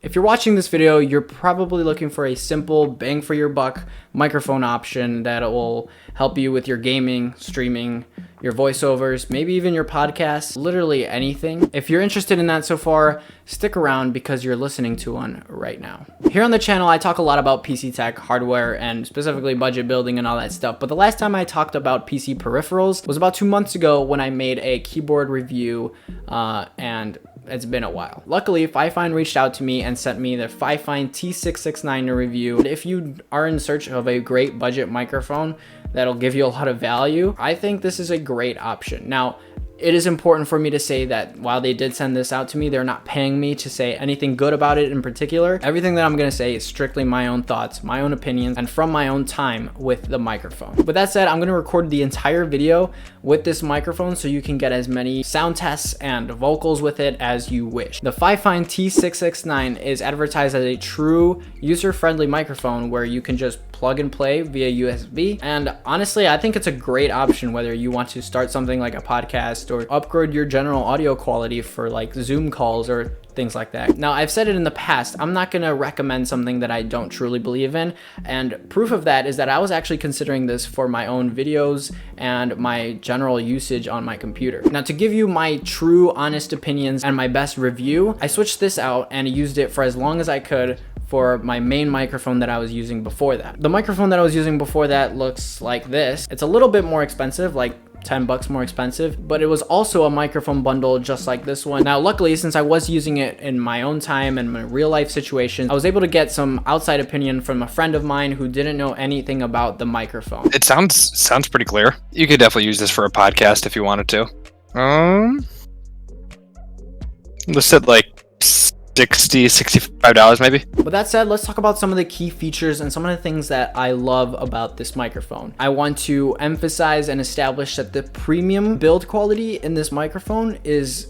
If you're watching this video, you're probably looking for a simple bang for your buck microphone option that will help you with your gaming, streaming, your voiceovers, maybe even your podcasts, literally anything. If you're interested in that so far, stick around because you're listening to one right now. Here on the channel, I talk a lot about PC tech, hardware, and specifically budget building and all that stuff. But the last time I talked about PC peripherals was about 2 months ago when I made a keyboard review and it's been a while. Luckily, Fifine reached out to me and sent me the Fifine T669 to review. If you are in search of a great budget microphone that'll give you a lot of value, I think this is a great option. Now, it is important for me to say that while they did send this out to me, they're not paying me to say anything good about it in particular. Everything that I'm gonna say is strictly my own thoughts, my own opinions, and from my own time with the microphone. With that said, I'm gonna record the entire video with this microphone so you can get as many sound tests and vocals with it as you wish. The Fifine T669 is advertised as a true user-friendly microphone where you can just plug and play via USB. And honestly, I think it's a great option whether you want to start something like a podcast or upgrade your general audio quality for like Zoom calls or things like that. Now, I've said it in the past, I'm not gonna recommend something that I don't truly believe in. And proof of that is that I was actually considering this for my own videos and my general usage on my computer. Now, to give you my true honest opinions and my best review, I switched this out and used it for as long as I could for my main microphone that I was using before that. The microphone that I was using before that looks like this. It's a little bit more expensive, like 10 bucks more expensive, but it was also a microphone bundle just like this one. Now, luckily, since I was using it in my own time and my real life situation, I was able to get some outside opinion from a friend of mine who didn't know anything about the microphone. It sounds pretty clear. You could definitely use this for a podcast if you wanted to. Listed like $65 maybe. With that said, let's talk about some of the key features and some of the things that I love about this microphone. I want to emphasize and establish that the premium build quality in this microphone is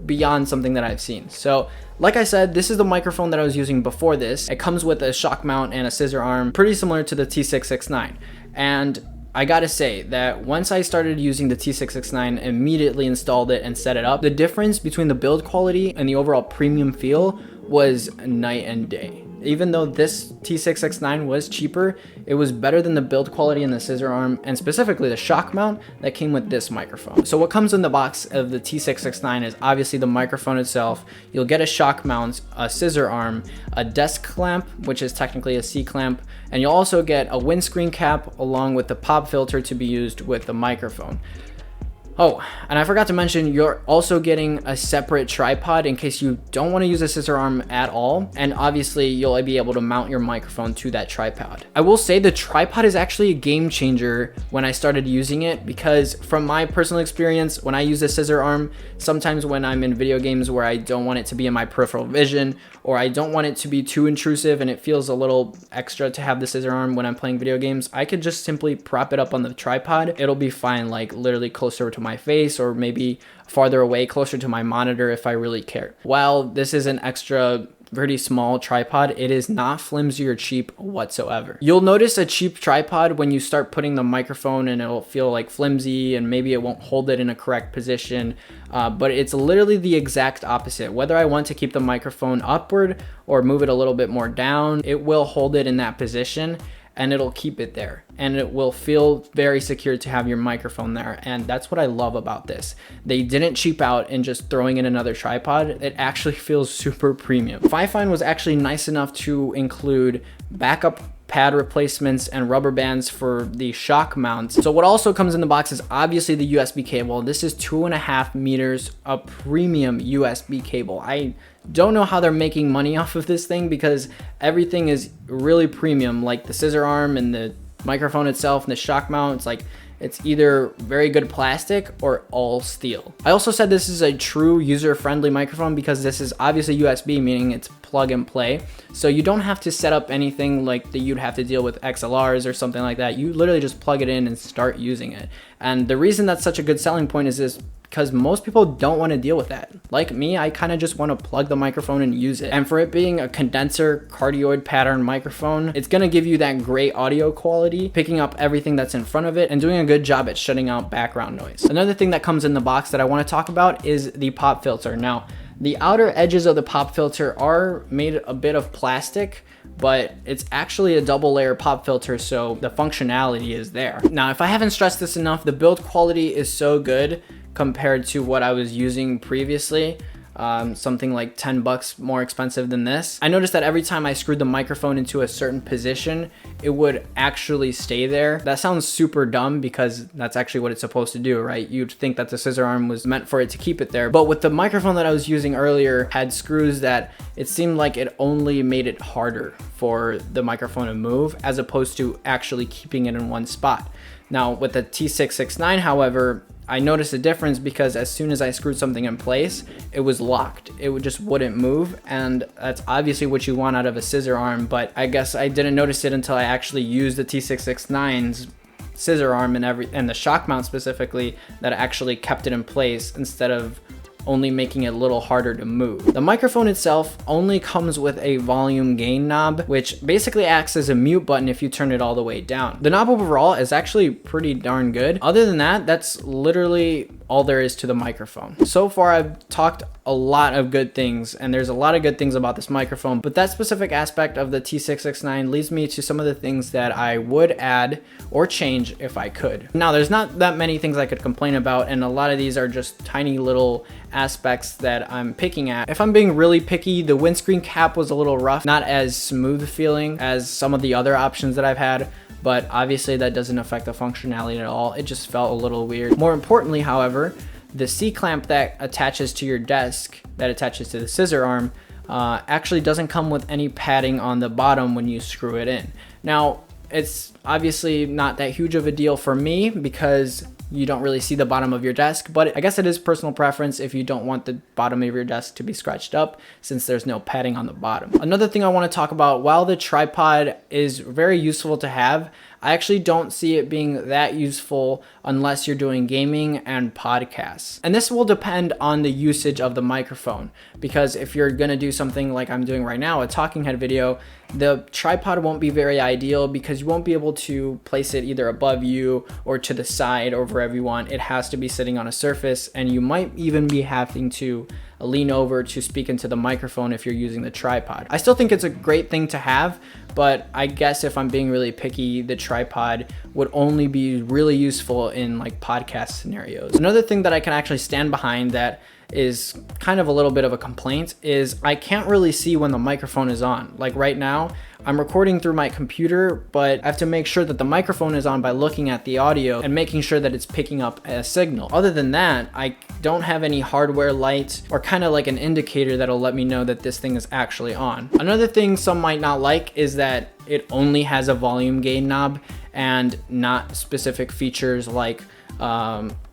beyond something that I've seen. So like I said, this is the microphone that I was using before this. It comes with a shock mount and a scissor arm, pretty similar to the T669. And I gotta say that once I started using the T669, immediately installed it and set it up, the difference between the build quality and the overall premium feel was night and day. Even though this T669 was cheaper, it was better than the build quality in the scissor arm and specifically the shock mount that came with this microphone. So what comes in the box of the T669 is obviously the microphone itself. You'll get a shock mount, a scissor arm, a desk clamp, which is technically a C clamp, and you'll also get a windscreen cap along with the pop filter to be used with the microphone. Oh, and I forgot to mention, you're also getting a separate tripod in case you don't want to use a scissor arm at all. And obviously you'll be able to mount your microphone to that tripod. I will say the tripod is actually a game changer when I started using it, because from my personal experience, when I use a scissor arm, sometimes when I'm in video games where I don't want it to be in my peripheral vision, or I don't want it to be too intrusive and it feels a little extra to have the scissor arm when I'm playing video games, I could just simply prop it up on the tripod. It'll be fine, like literally closer to my face or maybe farther away, closer to my monitor if I really care. While this is an extra pretty small tripod, it is not flimsy or cheap whatsoever. You'll notice a cheap tripod when you start putting the microphone and it'll feel like flimsy and maybe it won't hold it in a correct position, but it's literally the exact opposite. Whether I want to keep the microphone upward or move it a little bit more down, it will hold it in that position and it'll keep it there, and it will feel very secure to have your microphone there. And that's what I love about this. They didn't cheap out in just throwing in another tripod. It actually feels super premium. Fifine was actually nice enough to include backup pad replacements and rubber bands for the shock mounts. So what also comes in the box is obviously the USB cable. This is 2.5 meters, a premium USB cable. I don't know how they're making money off of this thing because everything is really premium, like the scissor arm and the microphone itself and the shock mount. It's either very good plastic or all steel. I also said this is a true user-friendly microphone because this is obviously USB, meaning it's plug and play. So you don't have to set up anything like that you'd have to deal with XLRs or something like that. You literally just plug it in and start using it. And the reason that's such a good selling point is this because most people don't want to deal with that. Like me, I kind of just want to plug the microphone and use it. And for it being a condenser cardioid pattern microphone, it's going to give you that great audio quality, picking up everything that's in front of it and doing a good job at shutting out background noise. Another thing that comes in the box that I want to talk about is the pop filter. Now, The outer edges of the pop filter are made a bit of plastic, but it's actually a double layer pop filter, so the functionality is there. Now, if I haven't stressed this enough, the build quality is so good compared to what I was using previously. Something like 10 bucks more expensive than this. I noticed that every time I screwed the microphone into a certain position, it would actually stay there. That sounds super dumb because that's actually what it's supposed to do, right? You'd think that the scissor arm was meant for it to keep it there. But with the microphone that I was using earlier, had screws that it seemed like it only made it harder for the microphone to move as opposed to actually keeping it in one spot. Now with the T669, however, I noticed a difference because as soon as I screwed something in place, it was locked. It just wouldn't move, and that's obviously what you want out of a scissor arm, but I guess I didn't notice it until I actually used the T669's scissor arm and the shock mount specifically that actually kept it in place instead of only making it a little harder to move. The microphone itself only comes with a volume gain knob, which basically acts as a mute button if you turn it all the way down. The knob overall is actually pretty darn good. Other than that, that's literally all there is to the microphone. So far, I've talked a lot of good things, and there's a lot of good things about this microphone, but that specific aspect of the T669 leads me to some of the things that I would add or change if I could. Now, there's not that many things I could complain about, and a lot of these are just tiny little aspects that I'm picking at. If I'm being really picky, the windscreen cap was a little rough, not as smooth feeling as some of the other options that I've had, but obviously that doesn't affect the functionality at all. It just felt a little weird. More importantly, however, the C-clamp that attaches to your desk, that attaches to the scissor arm, actually doesn't come with any padding on the bottom when you screw it in. Now, it's obviously not that huge of a deal for me because you don't really see the bottom of your desk, but I guess it is personal preference if you don't want the bottom of your desk to be scratched up since there's no padding on the bottom. Another thing I want to talk about, while the tripod is very useful to have, I actually don't see it being that useful unless you're doing gaming and podcasts. And this will depend on the usage of the microphone, because if you're gonna do something like I'm doing right now, a talking head video, the tripod won't be very ideal because you won't be able to place it either above you or to the side or wherever you want. It has to be sitting on a surface, and you might even be having to lean over to speak into the microphone if you're using the tripod. I still think it's a great thing to have, but I guess if I'm being really picky, the tripod would only be really useful in like podcast scenarios. Another thing that I can actually stand behind that is kind of a little bit of a complaint is I can't really see when the microphone is on. Like right now, I'm recording through my computer, but I have to make sure that the microphone is on by looking at the audio and making sure that it's picking up a signal. Other than that, I don't have any hardware light or kind of like an indicator that'll let me know that this thing is actually on. Another thing some might not like is that it only has a volume gain knob and not specific features like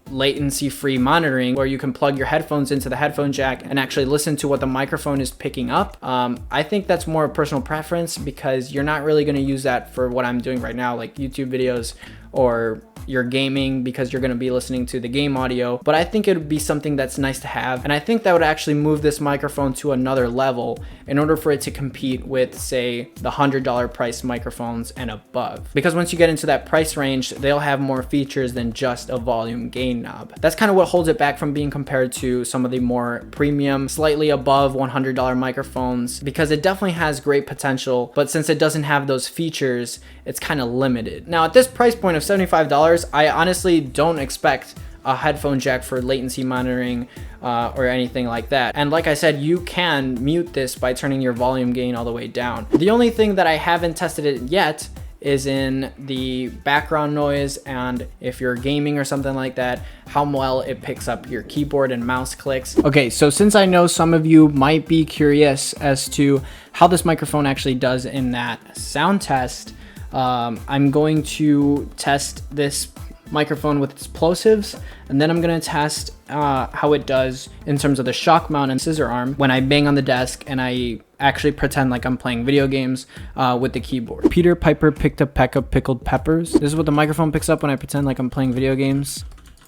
latency free monitoring, where you can plug your headphones into the headphone jack and actually listen to what the microphone is picking up. I think that's more a personal preference because you're not really going to use that for what I'm doing right now, like YouTube videos or you're gaming because you're going to be listening to the game audio. But I think it would be something that's nice to have, and I think that would actually move this microphone to another level in order for it to compete with, say, the $100 price microphones and above. Because once you get into that price range, they'll have more features than just a volume gain knob. That's kind of what holds it back from being compared to some of the more premium, slightly above $100 microphones, because it definitely has great potential, but since it doesn't have those features, it's kind of limited. Now, at this price point of $75, I honestly don't expect a headphone jack for latency monitoring or anything like that. And like I said, you can mute this by turning your volume gain all the way down. The only thing that I haven't tested it yet is in the background noise, and if you're gaming or something like that, how well it picks up your keyboard and mouse clicks. Okay, so since I know some of you might be curious as to how this microphone actually does in that sound test, I'm going to test this microphone with its plosives, and then I'm going to test how it does in terms of the shock mount and scissor arm when I bang on the desk and I actually pretend like I'm playing video games with the keyboard. Peter Piper picked a peck of pickled peppers. This is what the microphone picks up when I pretend like I'm playing video games.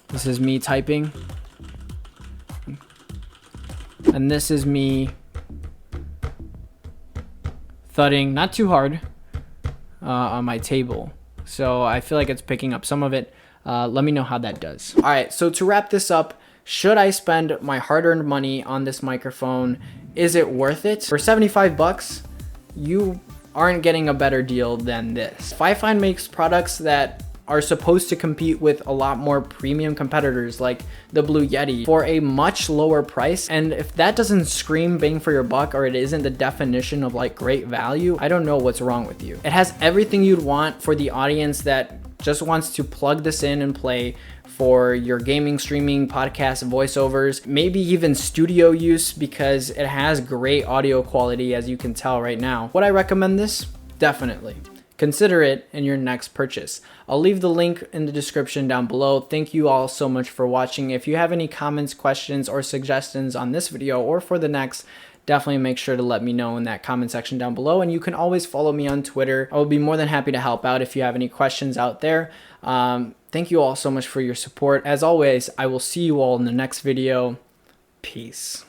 This is me typing, and this is me thudding, not too hard, on my table. So I feel like it's picking up some of it. Let me know how that does. All right, so to wrap this up, Should I spend my hard-earned money on this microphone? Is it worth it? For 75 bucks, you aren't getting a better deal than this. Fifine makes products that are supposed to compete with a lot more premium competitors like the Blue Yeti for a much lower price. And if that doesn't scream bang for your buck, or it isn't the definition of like great value, I don't know what's wrong with you. It has everything you'd want for the audience that just wants to plug this in and play for your gaming, streaming, podcast, voiceovers, maybe even studio use, because it has great audio quality, as you can tell right now. Would I recommend this? Definitely. Consider it in your next purchase. I'll leave the link in the description down below. Thank you all so much for watching. If you have any comments, questions, or suggestions on this video or for the next, definitely make sure to let me know in that comment section down below. And you can always follow me on Twitter. I will be more than happy to help out if you have any questions out there. Thank you all so much for your support. As always, I will see you all in the next video. Peace.